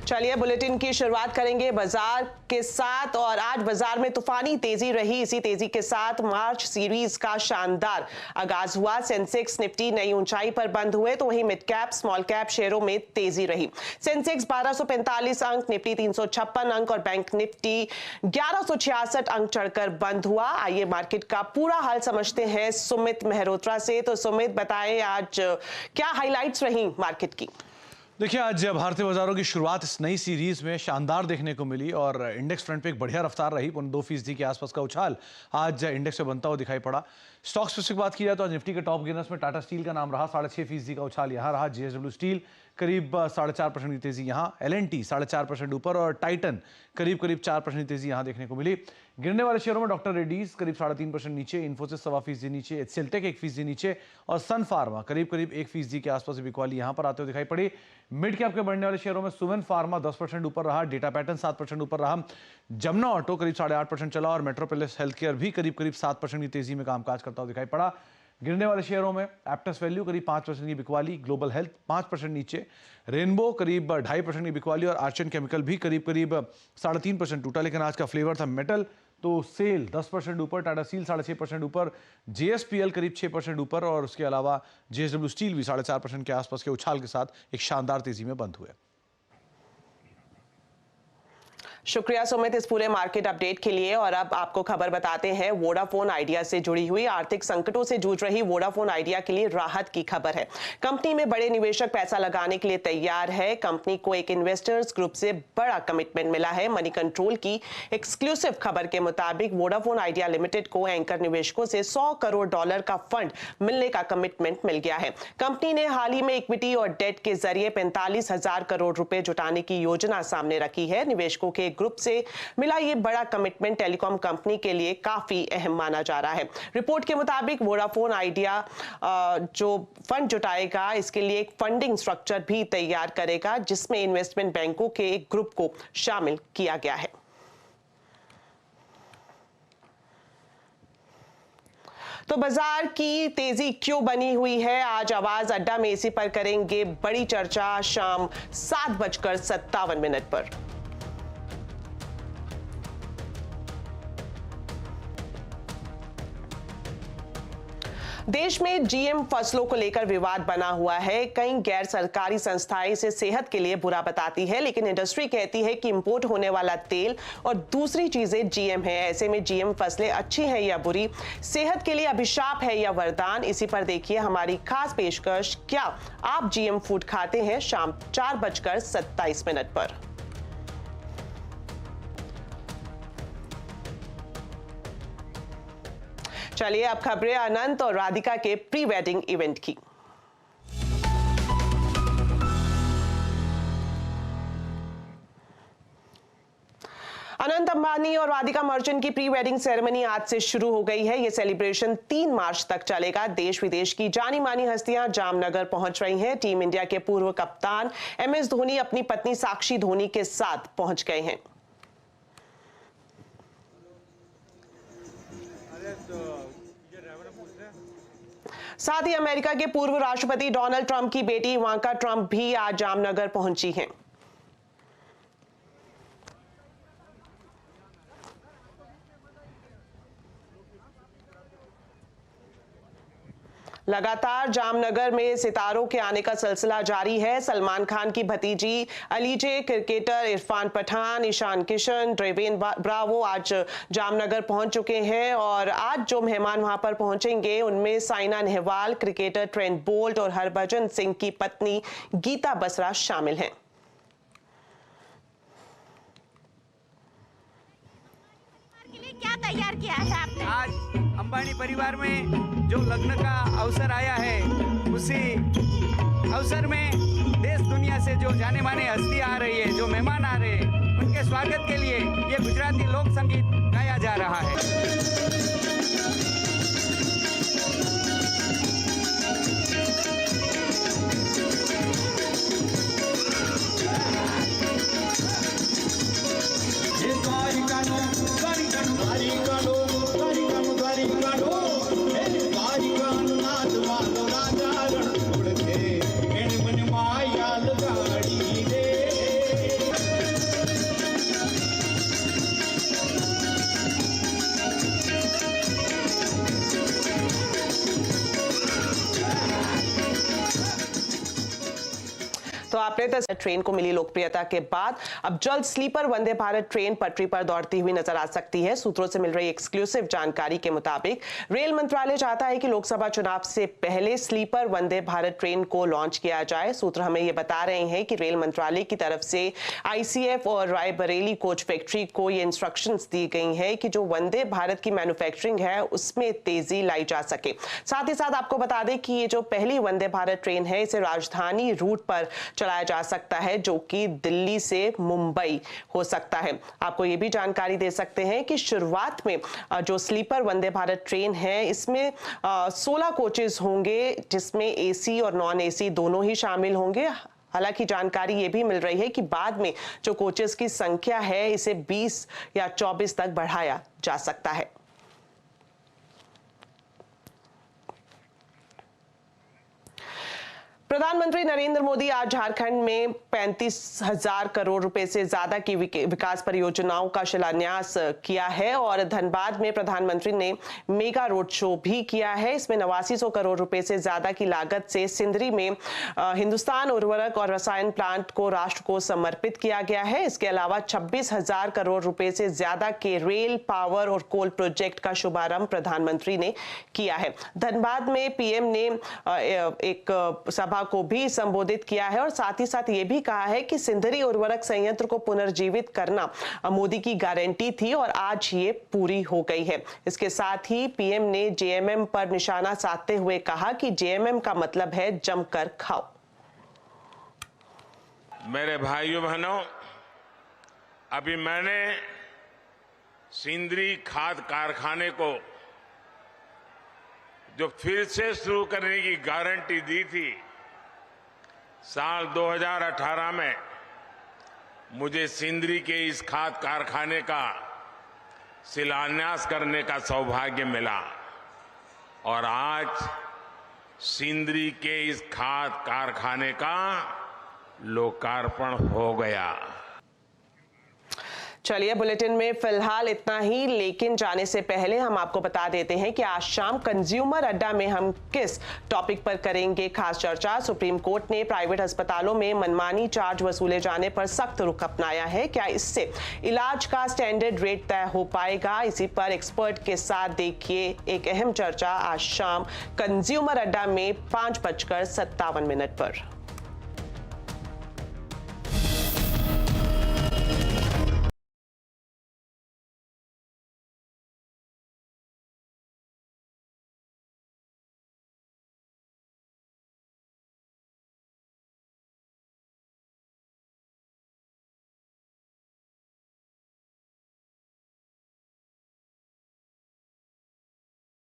चलिए बुलेटिन की शुरुआत करेंगे बाजार के साथ और आज बाजार में तूफानी तेजी रही। इसी तेजी के साथ मार्च सीरीज का शानदार आगाज हुआ। सेंसेक्स निफ्टी नई ऊंचाई पर बंद हुए तो वहीं मिड कैप स्मॉल कैप शेयरों में तेजी रही। सेंसेक्स 1245 अंक, निफ्टी 356 अंक और बैंक निफ्टी 1166 अंक चढ़कर बंद हुआ। आइए मार्केट का पूरा हाल समझते हैं सुमित मेहरोत्रा से। तो सुमित बताएं आज क्या हाइलाइट्स रही मार्केट की। देखिए आज भारतीय बाजारों की शुरुआत इस नई सीरीज में शानदार देखने को मिली और इंडेक्स फ्रंट पे एक बढ़िया रफ्तार रही। 2% के आसपास का उछाल आज इंडेक्स से बनता हुआ दिखाई पड़ा। स्टॉक स्पेसिफिक बात की जाए तो आज निफ्टी के टॉप गेनर्स में टाटा स्टील का नाम रहा। 6.5% का उछाल यहाँ रहा। JSW स्टील करीब 4.5% की तेजी यहाँ, LNT 4.5% ऊपर और टाइटन करीब 4% की तेजी यहाँ देखने को मिली। गिरने वाले शेयरों में डॉक्टर रेड्डीज करीब 3.5% नीचे, इन्फोसिस 1.25% नीचे, HCL टेक 1% नीचे और सन फार्मा करीब 1% के आसपास बिकवाली यहाँ पर आते हुए दिखाई पड़ी। मिड कैप के बढ़ने वाले शेयरों में सुवेन फार्मा 10% ऊपर रहा, डेटा पैटर्न 7% ऊपर रहा, जमुना ऑटो करीब 8.5% चला और मेट्रोपोलिस हेल्थ केयर भी करीब 7% की तेजी में कामकाज करता हुआ दिखाई पड़ा। गिरने वाले शेयरों में एप्टस वैल्यू करीब 5% की बिकवाली, ग्लोबल हेल्थ 5% नीचे, रेनबो करीब 2.5% की बिकवाली और आर्चन केमिकल भी करीब 3.5% टूटा। लेकिन आज का फ्लेवर था मेटल, तो सेल 10% ऊपर, टाटा स्टील 6.5% ऊपर, JSPL करीब 6% ऊपर और उसके अलावा JSW स्टील भी 4.5% के आसपास के उछाल के साथ एक शानदार तेजी में बंद हुए। शुक्रिया सुमित इस पूरे मार्केट अपडेट के लिए। और अब आपको खबर बताते हैं वोडाफोन आइडिया से जुड़ी हुई। आर्थिक संकटों से जूझ रही वोडाफोन आइडिया के लिए राहत की खबर है। कंपनी में बड़े निवेशक पैसा लगाने के लिए तैयार है। कंपनी को एक इन्वेस्टर्स ग्रुप से बड़ा कमिटमेंट मिला है। मनी कंट्रोल की एक्सक्लूसिव खबर के मुताबिक वोडाफोन आइडिया लिमिटेड को एंकर निवेशकों से $100 करोड़ का फंड मिलने का कमिटमेंट मिल गया है। कंपनी ने हाल ही में इक्विटी और डेट के जरिए 45,000 करोड़ रुपए जुटाने की योजना सामने रखी है। निवेशकों के ग्रुप से मिला ये बड़ा कमिटमेंट टेलीकॉम कंपनी के लिए काफी अहम माना जा रहा है। रिपोर्ट के मुताबिक वोडाफोन आइडिया जो फंड जुटाएगा इसके लिए एक फंडिंग स्ट्रक्चर भी तैयार करेगा जिसमें इन्वेस्टमेंट बैंकों के एक ग्रुप को शामिल किया गया है। तो बाजार की तेजी क्यों बनी हुई है, आज आवाज अड्डा में इसी पर करेंगे बड़ी चर्चा शाम 7:57 पर। देश में GM फसलों को लेकर विवाद बना हुआ है। कई गैर सरकारी संस्थाएं इसे सेहत के लिए बुरा बताती है, लेकिन इंडस्ट्री कहती है कि इंपोर्ट होने वाला तेल और दूसरी चीजें GM है। ऐसे में GM फसलें अच्छी हैं या बुरी, सेहत के लिए अभिशाप है या वरदान, इसी पर देखिए हमारी खास पेशकश। क्या आप GM फूड खाते हैं, शाम 4:27 पर। चलिए अब खबरें अनंत और राधिका के प्री वेडिंग इवेंट की। अनंत अंबानी और राधिका मर्चेंट की प्री वेडिंग सेरेमनी आज से शुरू हो गई है। यह सेलिब्रेशन 3 मार्च तक चलेगा। देश विदेश की जानी मानी हस्तियां जामनगर पहुंच रही हैं। टीम इंडिया के पूर्व कप्तान MS धोनी अपनी पत्नी साक्षी धोनी के साथ पहुंच गए हैं। साथ ही अमेरिका के पूर्व राष्ट्रपति डोनाल्ड ट्रंप की बेटी इवांका ट्रंप भी आज जामनगर पहुंची हैं। लगातार जामनगर में सितारों के आने का सिलसिला जारी है। सलमान खान की भतीजी अलीजे, क्रिकेटर इरफान पठान, ईशान किशन, ड्रेवेन ब्रावो आज जामनगर पहुंच चुके हैं और आज जो मेहमान वहां पर पहुंचेंगे उनमें Saina Nehwal, cricketer Trent Boult और हरभजन सिंह की पत्नी गीता बसरा शामिल हैं। क्या तैयार किया है आपने? आज अंबानी परिवार में जो लग्न का अवसर आया है, उसी अवसर में देश दुनिया से जो जाने माने हस्तियां आ रही है, जो मेहमान आ रहे हैं, उनके स्वागत के लिए ये गुजराती लोक संगीत गाया जा रहा है। तो आपने तो ट्रेन को मिली लोकप्रियता के बाद अब जल्द स्लीपर वंदे भारत ट्रेन पटरी पर दौड़ती हुई नजर आ सकती है। सूत्रों से मिल रही एक्सक्लूसिव जानकारी के मुताबिक रेल मंत्रालय चाहता है कि लोकसभा चुनाव से पहले स्लीपर वंदे भारत ट्रेन को लॉन्च किया जाए। सूत्र हमें यह बता रहे हैं कि रेल मंत्रालय की तरफ से आईसीएफ और रायबरेली कोच फैक्ट्री को ये इंस्ट्रक्शंस दी गई है कि जो वंदे भारत की मैन्युफैक्चरिंग है उसमें तेजी लाई जा सके। साथ ही साथ आपको बता दें कि ये जो पहली वंदे भारत ट्रेन है इसे राजधानी रूट पर चलाया जा सकता है, जो कि दिल्ली से मुंबई हो सकता है। आपको ये भी जानकारी दे सकते हैं कि शुरुआत में जो स्लीपर वंदे भारत ट्रेन है इसमें 16 कोचेस होंगे, जिसमें एसी और नॉन एसी दोनों ही शामिल होंगे। हालांकि जानकारी ये भी मिल रही है कि बाद में जो कोचेस की संख्या है इसे 20 या 24 तक बढ़ाया जा सकता है। प्रधानमंत्री नरेंद्र मोदी आज झारखंड में 35,000 करोड़ रुपए से ज्यादा की विकास परियोजनाओं का शिलान्यास किया है और धनबाद में प्रधानमंत्री ने मेगा रोड शो भी किया है। इसमें 8900 करोड़ रुपए से ज्यादा की लागत से सिंदरी में हिंदुस्तान उर्वरक और रसायन प्लांट को राष्ट्र को समर्पित किया गया है। इसके अलावा 26,000 करोड़ रुपए से ज्यादा के रेल, पावर और कोल प्रोजेक्ट का शुभारंभ प्रधानमंत्री ने किया है। धनबाद में पीएम ने एक सभा को भी संबोधित किया है और साथ ही साथ ये भी कहा है कि सिंदरी उर्वरक संयंत्र को पुनर्जीवित करना मोदी की गारंटी थी और आज ये पूरी हो गई है। इसके साथ ही पीएम ने जेएमएम पर निशाना साधते हुए कहा कि जेएमएम का मतलब है जमकर खाओ। मेरे भाइयों बहनों, अभी मैंने सिंदरी खाद कारखाने को जो फिर से शुरू करने की गारंटी दी थी, साल 2018 में मुझे सिंदरी के इस खाद कारखाने का शिलान्यास करने का सौभाग्य मिला और आज सिंदरी के इस खाद कारखाने का लोकार्पण हो गया। चलिए, बुलेटिन में फिलहाल इतना ही, लेकिन जाने से पहले हम आपको बता देते हैं कि आज शाम कंज्यूमर अड्डा में हम किस टॉपिक पर करेंगे खास चर्चा। सुप्रीम कोर्ट ने प्राइवेट अस्पतालों में मनमानी चार्ज वसूले जाने पर सख्त रुख अपनाया है। क्या इससे इलाज का स्टैंडर्ड रेट तय हो पाएगा? इसी पर एक्सपर्ट के साथ देखिए एक अहम चर्चा आज शाम कंज्यूमर अड्डा में 5:57 पर।